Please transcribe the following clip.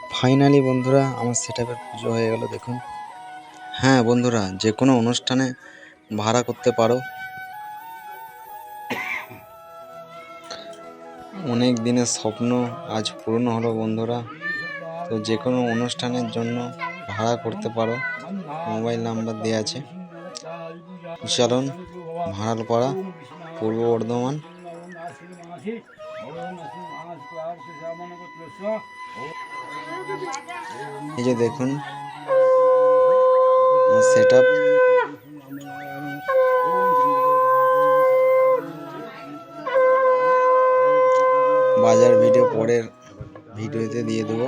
Finally বন্ধুরা আমার সেটআপের পুজো হয়ে গেল দেখুন। হ্যাঁ বন্ধুরা, যে কোনো অনুষ্ঠানে ভাড়া করতে পারো। অনেক দিনের স্বপ্ন আজ পূর্ণ হলো বন্ধুরা। তো যে কোনো অনুষ্ঠানের জন্য ভাড়া করতে পারো, মোবাইল নাম্বার দেওয়া আছে। চলুন, ভাড়ালপাড়া, পূর্ব বর্ধমান। এই যে দেখুন সেটআপ। বাজার ভিডিও পরের ভিডিওতে দিয়ে দেবো।